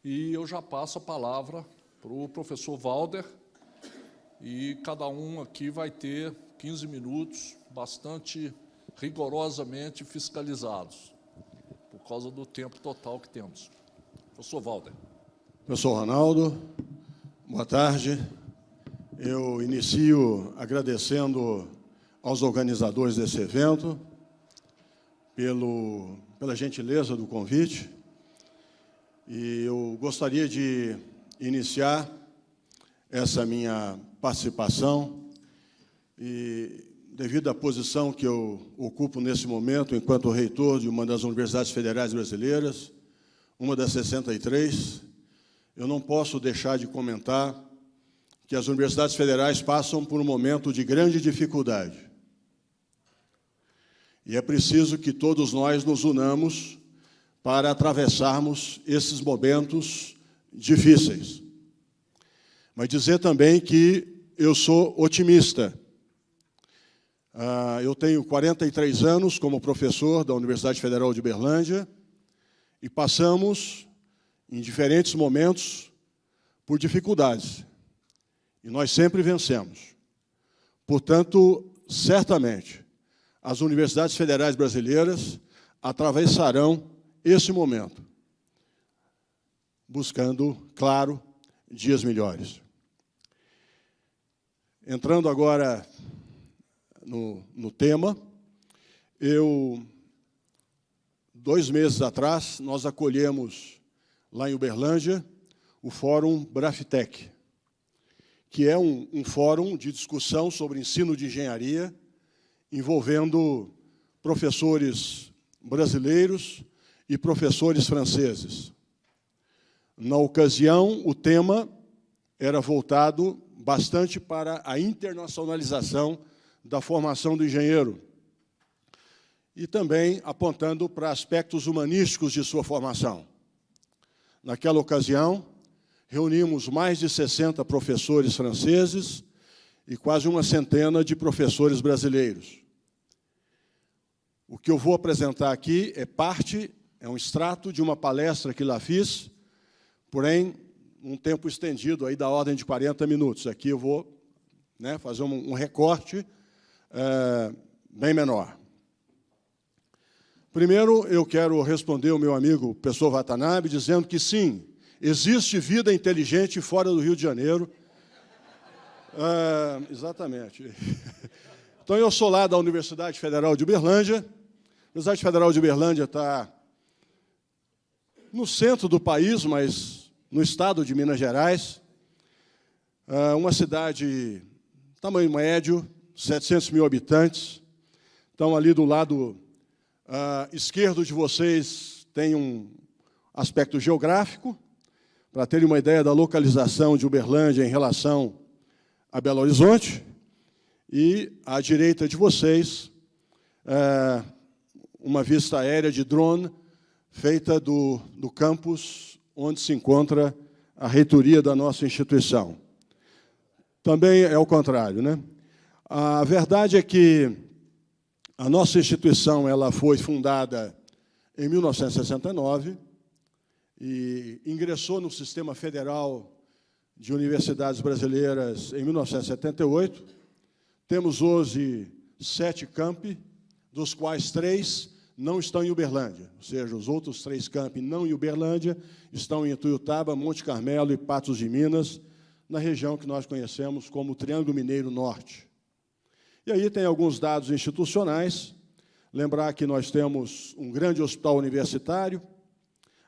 E eu já passo a palavra para o professor Walder, e cada um aqui vai ter 15 minutos, bastante rigorosamente fiscalizados, por causa do tempo total que temos. Professor Walder. Professor Ronaldo, boa tarde. Eu inicio agradecendo aos organizadores desse evento pela gentileza do convite. E eu gostaria de iniciar essa minha participação e, devido à posição que eu ocupo nesse momento, enquanto reitor de uma das universidades federais brasileiras, uma das 63, eu não posso deixar de comentar que as universidades federais passam por um momento de grande dificuldade. E é preciso que todos nós nos unamos para atravessarmos esses momentos difíceis. Mas dizer também que eu sou otimista. Eu tenho 43 anos como professor da Universidade Federal de Uberlândia e passamos, em diferentes momentos, por dificuldades. E nós sempre vencemos. Portanto, certamente, as universidades federais brasileiras atravessarão esse momento, buscando, claro, dias melhores. Entrando agora no tema, 2 meses atrás, nós acolhemos, lá em Uberlândia, o Fórum Brafitec, que é um fórum de discussão sobre ensino de engenharia, envolvendo professores brasileiros e professores franceses. Na ocasião, o tema era voltado bastante para a internacionalização da formação do engenheiro e também apontando para aspectos humanísticos de sua formação. Naquela ocasião, reunimos mais de 60 professores franceses e quase uma centena de professores brasileiros. O que eu vou apresentar aqui é um extrato de uma palestra que lá fiz, porém, um tempo estendido aí da ordem de 40 minutos. Aqui eu vou fazer um recorte bem menor. Primeiro, eu quero responder ao meu amigo professor Watanabe, dizendo que, sim, existe vida inteligente fora do Rio de Janeiro. Exatamente. Então, eu sou lá da Universidade Federal de Uberlândia. A Universidade Federal de Uberlândia está no centro do país, mas no estado de Minas Gerais. Uma cidade, tamanho médio, 700 mil habitantes. Então, ali do lado esquerdo de vocês tem um aspecto geográfico, para terem uma ideia da localização de Uberlândia em relação a Belo Horizonte, e à direita de vocês, uma vista aérea de drone feita do campus onde se encontra a reitoria da nossa instituição. Também é o contrário, né? A verdade é que a nossa instituição ela foi fundada em 1969, e ingressou no Sistema Federal de Universidades Brasileiras em 1978. Temos hoje 7 campi, dos quais 3 não estão em Uberlândia, ou seja, os outros 3 campi não em Uberlândia estão em Ituiutaba, Monte Carmelo e Patos de Minas, na região que nós conhecemos como Triângulo Mineiro Norte. E aí tem alguns dados institucionais. Lembrar que nós temos um grande hospital universitário,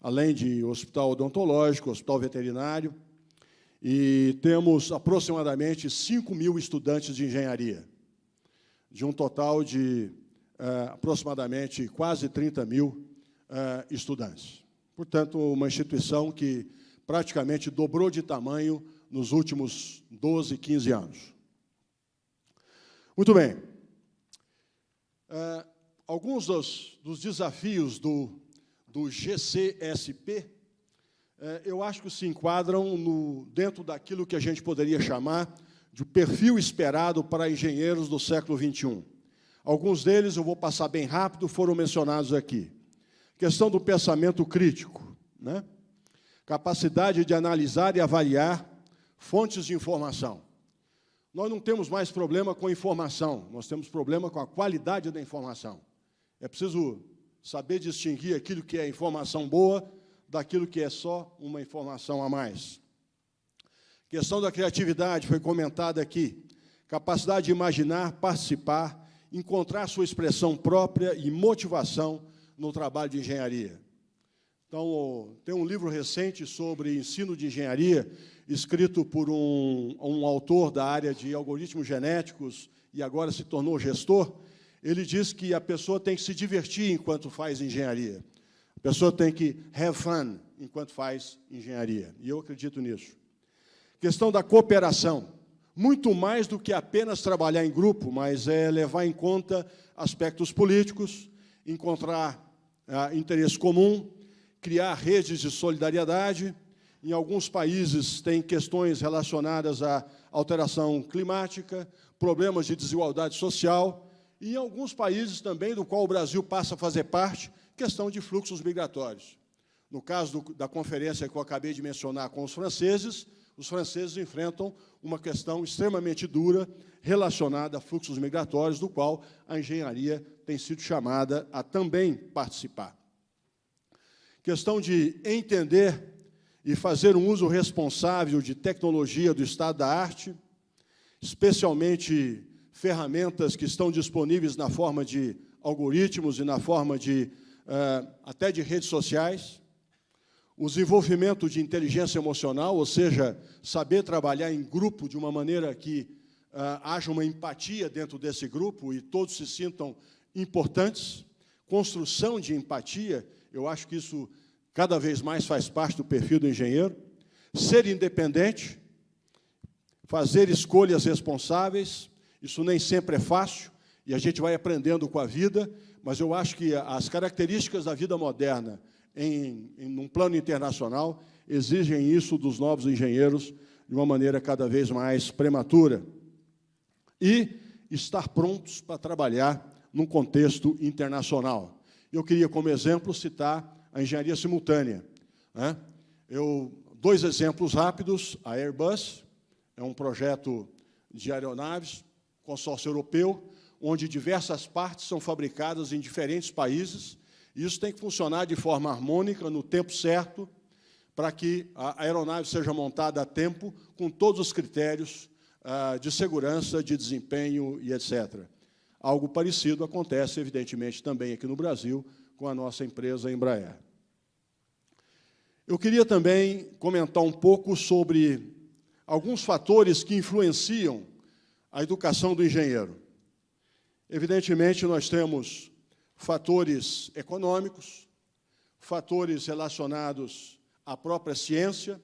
além de hospital odontológico, hospital veterinário, e temos aproximadamente 5.000 estudantes de engenharia, de um total de aproximadamente quase 30.000 estudantes. Portanto, uma instituição que praticamente dobrou de tamanho nos últimos 12, 15 anos. Muito bem. Alguns dos desafios do GCSP, eu acho que se enquadram dentro daquilo que a gente poderia chamar de perfil esperado para engenheiros do século XXI. Alguns deles, eu vou passar bem rápido, foram mencionados aqui. Questão do pensamento crítico, né? capacidade de analisar e avaliar fontes de informação. Nós não temos mais problema com informação, nós temos problema com a qualidade da informação. É preciso saber distinguir aquilo que é informação boa daquilo que é só uma informação a mais. Questão da criatividade foi comentada aqui. Capacidade de imaginar, participar, encontrar sua expressão própria e motivação no trabalho de engenharia. Então, tem um livro recente sobre ensino de engenharia, escrito por um autor da área de algoritmos genéticos e agora se tornou gestor. Ele diz que a pessoa tem que se divertir enquanto faz engenharia. A pessoa tem que have fun enquanto faz engenharia. E eu acredito nisso. Questão da cooperação. Muito mais do que apenas trabalhar em grupo, mas é levar em conta aspectos políticos, encontrar interesse comum, criar redes de solidariedade. Em alguns países tem questões relacionadas à alteração climática, problemas de desigualdade social, e em alguns países também, do qual o Brasil passa a fazer parte, questão de fluxos migratórios. No caso da conferência que eu acabei de mencionar com os franceses enfrentam uma questão extremamente dura relacionada a fluxos migratórios, do qual a engenharia tem sido chamada a também participar. Questão de entender e fazer um uso responsável de tecnologia do estado da arte, especialmente ferramentas que estão disponíveis na forma de algoritmos e na forma de até de redes sociais, o desenvolvimento de inteligência emocional, ou seja, saber trabalhar em grupo de uma maneira que haja uma empatia dentro desse grupo e todos se sintam importantes, construção de empatia, eu acho que isso cada vez mais faz parte do perfil do engenheiro, ser independente, fazer escolhas responsáveis, isso nem sempre é fácil, e a gente vai aprendendo com a vida, mas eu acho que as características da vida moderna, em um plano internacional, exigem isso dos novos engenheiros de uma maneira cada vez mais prematura. E estar prontos para trabalhar num contexto internacional. Eu queria, como exemplo, citar a engenharia simultânea. Dois exemplos rápidos. A Airbus é um projeto de aeronaves, consórcio europeu, onde diversas partes são fabricadas em diferentes países. Isso tem que funcionar de forma harmônica, no tempo certo, para que a aeronave seja montada a tempo, com todos os critérios de segurança, de desempenho e etc. Algo parecido acontece, evidentemente, também aqui no Brasil, com a nossa empresa Embraer. Eu queria também comentar um pouco sobre alguns fatores que influenciam a educação do engenheiro. Evidentemente, nós temos fatores econômicos, fatores relacionados à própria ciência,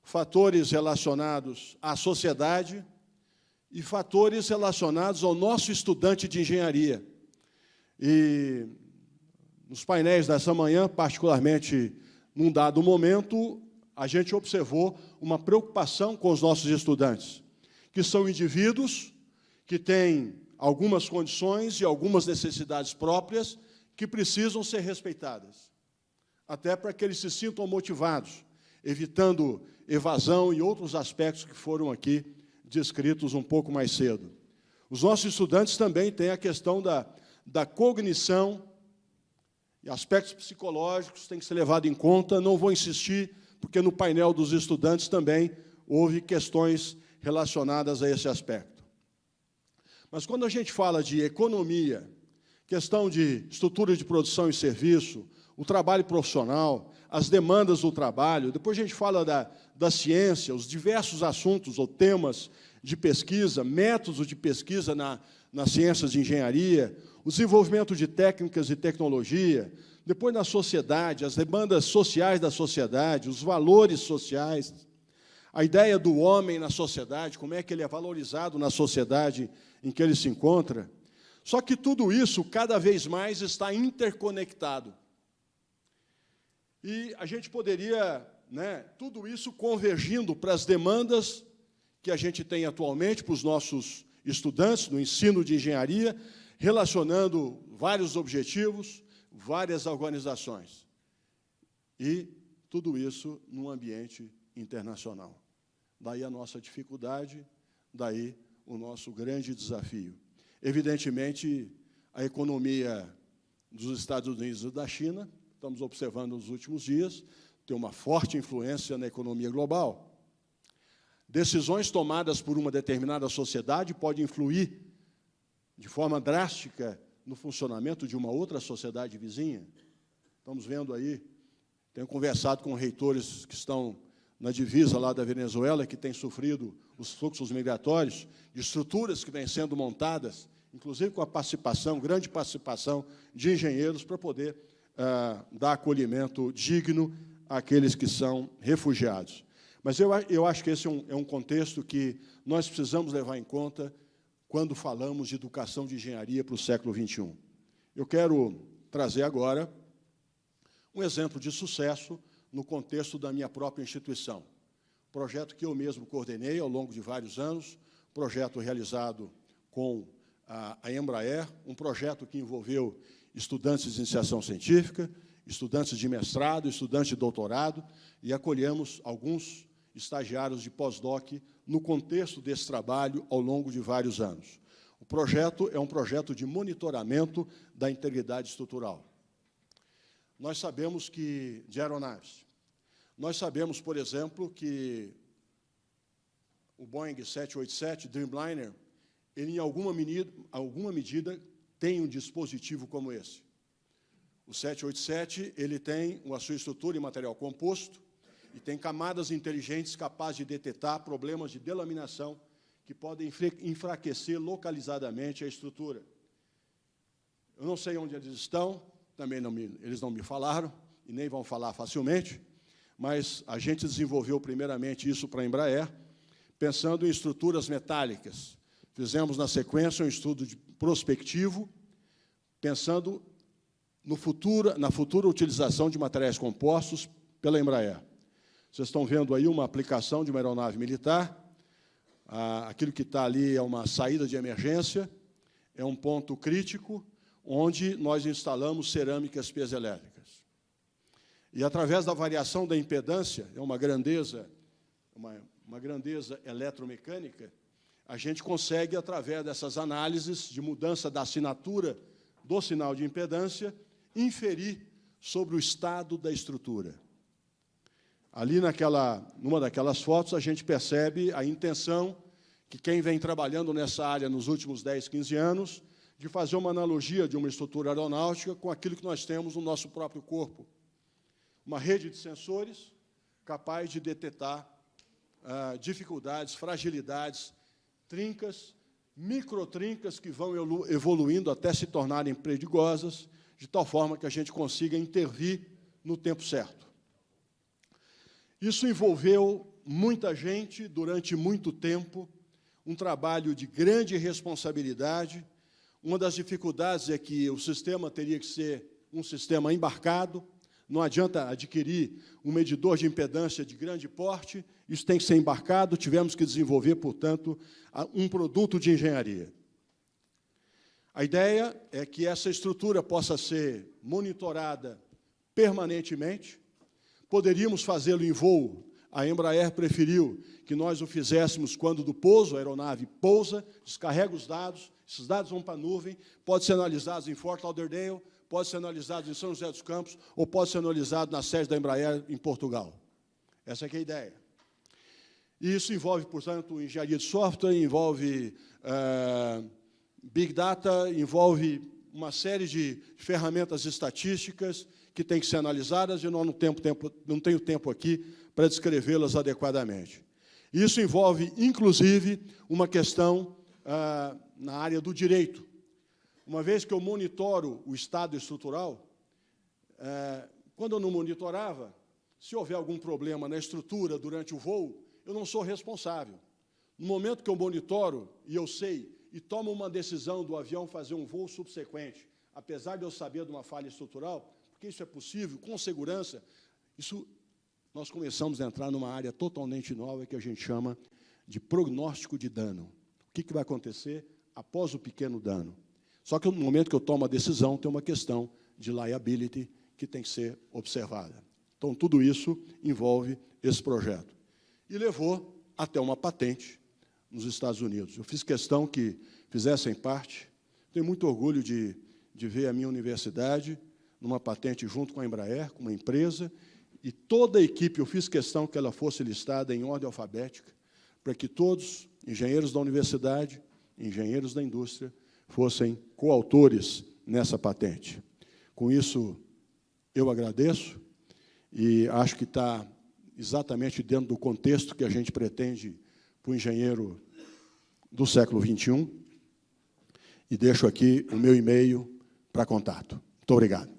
fatores relacionados à sociedade e fatores relacionados ao nosso estudante de engenharia. E nos painéis dessa manhã, particularmente num dado momento, a gente observou uma preocupação com os nossos estudantes, que são indivíduos que têm algumas condições e algumas necessidades próprias que precisam ser respeitadas, até para que eles se sintam motivados, evitando evasão e outros aspectos que foram aqui descritos um pouco mais cedo. Os nossos estudantes também têm a questão da cognição e aspectos psicológicos têm que ser levados em conta. Não vou insistir, porque no painel dos estudantes também houve questões relacionadas a esse aspecto. Mas quando a gente fala de economia, questão de estrutura de produção e serviço, o trabalho profissional, as demandas do trabalho, depois a gente fala da ciência, os diversos assuntos ou temas de pesquisa, métodos de pesquisa nas ciências de engenharia, o desenvolvimento de técnicas e tecnologia, depois na sociedade, as demandas sociais da sociedade, os valores sociais, a ideia do homem na sociedade, como é que ele é valorizado na sociedade em que ele se encontra. Só que tudo isso, cada vez mais, está interconectado. E a gente poderia, tudo isso convergindo para as demandas que a gente tem atualmente para os nossos estudantes no ensino de engenharia, relacionando vários objetivos, várias organizações. E tudo isso num ambiente internacional. Daí a nossa dificuldade, daí o nosso grande desafio. Evidentemente, a economia dos Estados Unidos e da China, estamos observando nos últimos dias, tem uma forte influência na economia global. Decisões tomadas por uma determinada sociedade podem influir de forma drástica no funcionamento de uma outra sociedade vizinha. Estamos vendo aí, tenho conversado com reitores que estão na divisa lá da Venezuela, que têm sofrido os fluxos migratórios, de estruturas que vêm sendo montadas, inclusive com a participação, grande participação de engenheiros, para poder dar acolhimento digno àqueles que são refugiados. Mas eu acho que esse é um contexto que nós precisamos levar em conta quando falamos de educação de engenharia para o século XXI. Eu quero trazer agora um exemplo de sucesso no contexto da minha própria instituição. Projeto que eu mesmo coordenei ao longo de vários anos, projeto realizado com a Embraer, um projeto que envolveu estudantes de iniciação científica, estudantes de mestrado, estudantes de doutorado, e acolhemos alguns estagiários de pós-doc no contexto desse trabalho ao longo de vários anos. O projeto é um projeto de monitoramento da integridade estrutural. Nós sabemos que, de aeronaves, nós sabemos, por exemplo, que o Boeing 787 Dreamliner, ele, em alguma medida, tem um dispositivo como esse. O 787 ele tem a sua estrutura em material composto e tem camadas inteligentes capazes de detectar problemas de delaminação que podem enfraquecer localizadamente a estrutura. Eu não sei onde eles estão, também eles não me falaram, e nem vão falar facilmente, mas a gente desenvolveu primeiramente isso para a Embraer, pensando em estruturas metálicas. Fizemos, na sequência, um estudo prospectivo, pensando na futura utilização de materiais compostos pela Embraer. Vocês estão vendo aí uma aplicação de uma aeronave militar. Aquilo que está ali é uma saída de emergência, é um ponto crítico, onde nós instalamos cerâmicas piezoelétricas. E, através da variação da impedância, é uma grandeza eletromecânica, a gente consegue, através dessas análises de mudança da assinatura do sinal de impedância, inferir sobre o estado da estrutura. Ali, numa daquelas fotos, a gente percebe a intenção que quem vem trabalhando nessa área nos últimos 10, 15 anos, de fazer uma analogia de uma estrutura aeronáutica com aquilo que nós temos no nosso próprio corpo. Uma rede de sensores capaz de detectar dificuldades, fragilidades, trincas, microtrincas que vão evoluindo até se tornarem perigosas, de tal forma que a gente consiga intervir no tempo certo. Isso envolveu muita gente durante muito tempo, um trabalho de grande responsabilidade. Uma das dificuldades é que o sistema teria que ser um sistema embarcado, não adianta adquirir um medidor de impedância de grande porte, isso tem que ser embarcado, tivemos que desenvolver, portanto, um produto de engenharia. A ideia é que essa estrutura possa ser monitorada permanentemente, poderíamos fazê-lo em voo. A Embraer preferiu que nós o fizéssemos quando do pouso, a aeronave pousa, descarrega os dados, esses dados vão para a nuvem, pode ser analisados em Fort Lauderdale, pode ser analisado em São José dos Campos, ou pode ser analisado na sede da Embraer em Portugal. Essa é que é a ideia. E isso envolve, portanto, engenharia de software, envolve Big Data, envolve uma série de ferramentas estatísticas que têm que ser analisadas, e eu não tenho tempo aqui para descrevê-las adequadamente. Isso envolve, inclusive, uma questão na área do direito. Uma vez que eu monitoro o estado estrutural, quando eu não monitorava, se houver algum problema na estrutura durante o voo, eu não sou responsável. No momento que eu monitoro, e eu sei, e tomo uma decisão do avião fazer um voo subsequente, apesar de eu saber de uma falha estrutural, porque isso é possível, com segurança, nós começamos a entrar numa área totalmente nova que a gente chama de prognóstico de dano. O que vai acontecer após o pequeno dano? Só que no momento que eu tomo a decisão, tem uma questão de liability que tem que ser observada. Então, tudo isso envolve esse projeto. E levou até uma patente nos Estados Unidos. Eu fiz questão que fizessem parte. Tenho muito orgulho de ver a minha universidade numa patente junto com a Embraer, com uma empresa, e toda a equipe, eu fiz questão que ela fosse listada em ordem alfabética, para que todos, engenheiros da universidade, engenheiros da indústria, fossem coautores nessa patente. Com isso, eu agradeço, e acho que está exatamente dentro do contexto que a gente pretende para o engenheiro do século XXI, e deixo aqui o meu e-mail para contato. Muito obrigado.